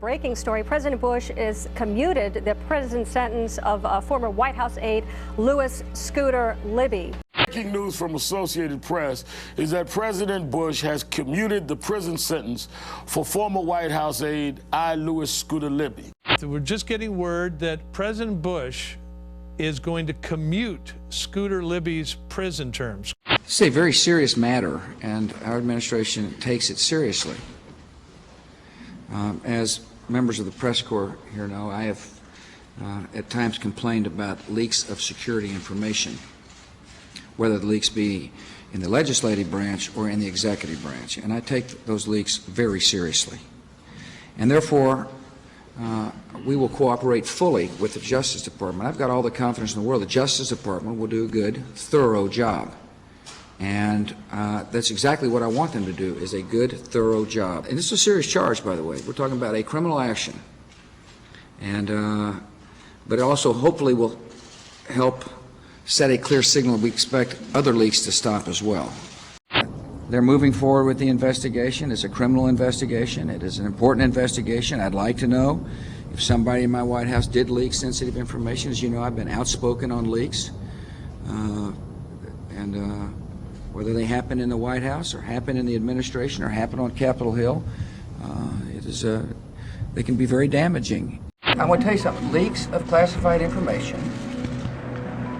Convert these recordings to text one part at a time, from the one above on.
Breaking story, President Bush is commuted the prison sentence of former White House aide Louis Scooter Libby. Breaking news from Associated Press is that President Bush has commuted the prison sentence for former White House aide Louis Scooter Libby. We're just getting word that President Bush is going to commute Scooter Libby's prison terms. It's a very serious matter, and our administration takes it seriously. As members of the press corps here know, I have at times complained about leaks of security information, whether the leaks be in the legislative branch or in the executive branch, and I take those leaks very seriously. And therefore, we will cooperate fully with the Justice Department. I've got all the confidence in the world the Justice Department will do a good, thorough job. And that's exactly what I want them to do, is a good, thorough job. And this is a serious charge, by the way. We're talking about a criminal action. And, but it also hopefully will help set a clear signal. We expect other leaks to stop as well. They're moving forward with the investigation. It's a criminal investigation. It is an important investigation. I'd like to know if somebody in my White House did leak sensitive information. As you know, I've been outspoken on leaks. Whether they happen in the White House or happen in the administration or happen on Capitol Hill, they can be very damaging. I want to tell you something. Leaks of classified information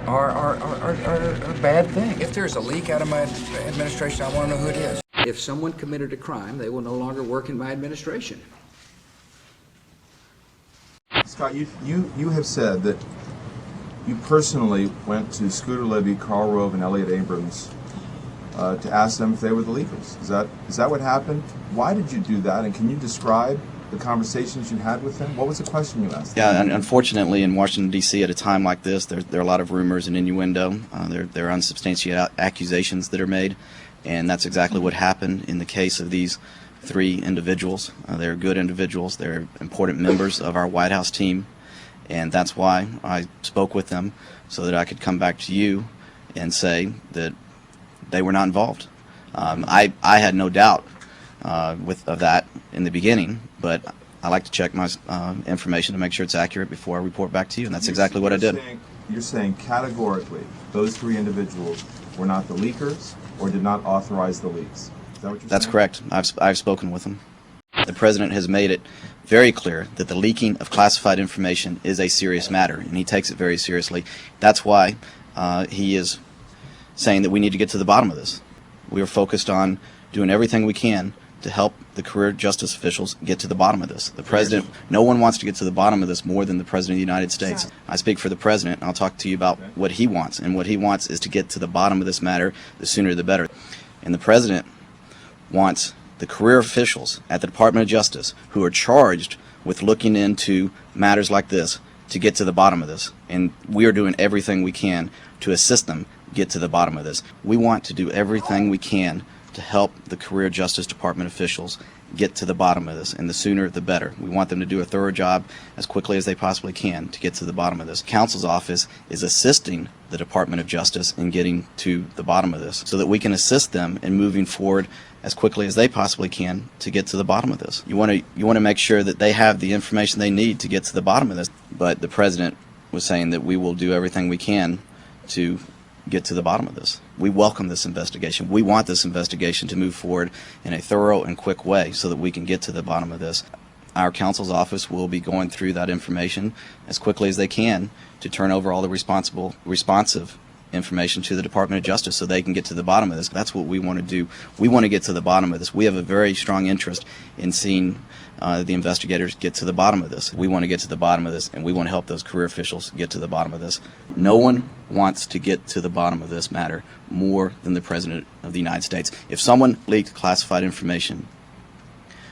are a bad thing. If there's a leak out of my administration, I want to know who it is. If someone committed a crime, they will no longer work in my administration. Scott, you have said that you personally went to Scooter Libby, Karl Rove, and Elliot Abrams to ask them if they were the leakers. Is that what happened? Why did you do that? And can you describe the conversations you had with them? What was the question you asked them? Yeah, and unfortunately in Washington, D.C. at a time like this, there are a lot of rumors and innuendo. There are unsubstantiated accusations that are made, and that's exactly what happened in the case of these three individuals. They're good individuals. They're important members of our White House team, and that's why I spoke with them, so that I could come back to you and say that they were not involved. I had no doubt of that in the beginning, but I like to check my information to make sure it's accurate before I report back to you, and that's exactly what I did. You're saying categorically those three individuals were not the leakers or did not authorize the leaks. Is that what you're saying? That's correct. I've spoken with them. The President has made it very clear that the leaking of classified information is a serious matter, and he takes it very seriously. That's why he is saying that we need to get to the bottom of this. We are focused on doing everything we can to help the career justice officials get to the bottom of this. The President, no one wants to get to the bottom of this more than the President of the United States. I speak for the President, and I'll talk to you about what he wants, and what he wants is to get to the bottom of this matter. The sooner the better. And the President wants the career officials at the Department of Justice who are charged with looking into matters like this to get to the bottom of this. And we are doing everything we can to assist them get to the bottom of this. We want to do everything we can to help the career Justice Department officials get to the bottom of this, and the sooner the better. We want them to do a thorough job as quickly as they possibly can to get to the bottom of this. Counsel's office is assisting the Department of Justice in getting to the bottom of this so that we can assist them in moving forward as quickly as they possibly can to get to the bottom of this. You want to make sure that they have the information they need to get to the bottom of this. But the President was saying that we will do everything we can to get to the bottom of this. We welcome this investigation. We want this investigation to move forward in a thorough and quick way so that we can get to the bottom of this. Our counsel's office will be going through that information as quickly as they can to turn over all the responsive information to the Department of Justice so they can get to the bottom of this. That's what we want to do. We want to get to the bottom of this. We have a very strong interest in seeing the investigators get to the bottom of this. We want to get to the bottom of this, and we want to help those career officials get to the bottom of this. No one wants to get to the bottom of this matter more than the President of the United States. If someone leaked classified information,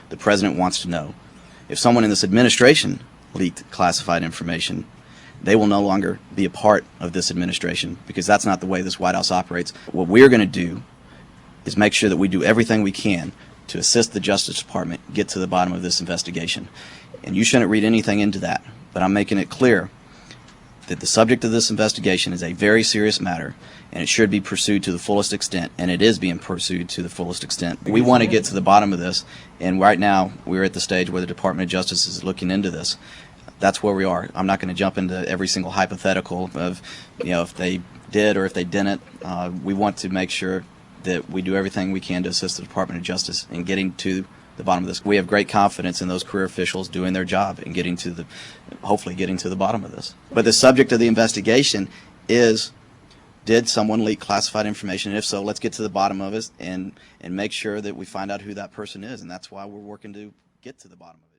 the President wants to know. If someone in this administration leaked classified information, they will no longer be a part of this administration, because that's not the way this White House operates. What we're going to do is make sure that we do everything we can to assist the Justice Department get to the bottom of this investigation. And you shouldn't read anything into that, but I'm making it clear that the subject of this investigation is a very serious matter, and it should be pursued to the fullest extent, and it is being pursued to the fullest extent. We want to get to the bottom of this, and right now we're at the stage where the Department of Justice is looking into this. That's where we are. I'm not going to jump into every single hypothetical of, if they did or if they didn't. We want to make sure that we do everything we can to assist the Department of Justice in getting to the bottom of this. We have great confidence in those career officials doing their job and hopefully getting to the bottom of this. But the subject of the investigation is, did someone leak classified information? And if so, let's get to the bottom of it and make sure that we find out who that person is. And that's why we're working to get to the bottom of it.